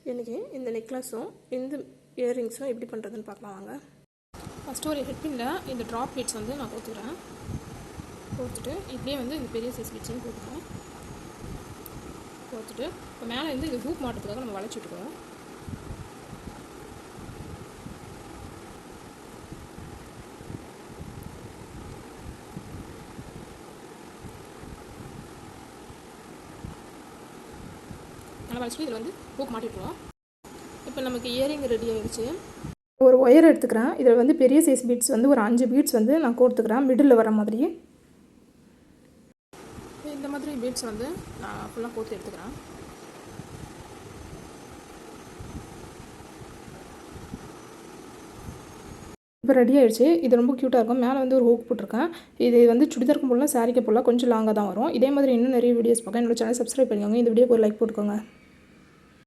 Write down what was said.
எனக்கு இந்த நெக்லஸும் இந்த இயரிங்ஸும் எப்படி பண்ணுறதுன்னு பார்க்கலாம் வாங்க. ஃபஸ்ட்டு ஒரு ஹெட்பினில் இந்த ட்ராப் பீட்ஸ் வந்து நான் கோத்துக்கிறேன். கோத்துட்டு இப்படியே வந்து இந்த பெரிய சைஸ் பீட்ஸையும் கோத்துக்கிறேன். கோத்துட்டு இப்போ மேலே வந்து இது ஹூக் மாட்டுறதுக்காக நம்ம வளைச்சி விட்டுக்குவோம். நல்லா வளைச்சி இதில் வந்து ஹூக் மாட்டிட்டுருவோம். இப்போ நமக்கு இயரிங் ரெடி ஆகிடுச்சு. ஒரு ஒயர் எடுத்துக்கிறேன். இதில் வந்து பெரிய சைஸ் பீட்ஸ் வந்து ஒரு 5 பீட்ஸ் வந்து நான் கோர்த்துக்கிறேன் மிடில் வர மாதிரி. இந்த மாதிரி பீட்ஸ் வந்து நான் ஃபுல்லாக கோர்த்து எடுத்துக்கிறேன். இப்போ ரெடி ஆகிடுச்சு. இது ரொம்ப க்யூட்டாக இருக்கும். மேலே வந்து ஒரு ஹூக் போட்டிருக்கேன். இது வந்து சுடிதாருக்கு போடலாம், சாரிக்கு போடலாம், கொஞ்சம் லாங்காக தான் வரும். இதே மாதிரி இன்னும் நிறைய வீடியோஸ் பார்க்க என்னோட சேனல் சப்ஸ்கிரைப் பண்ணிக்கோங்க. இந்த வீடியோக்கு ஒரு லைக் போட்டுக்கோங்க.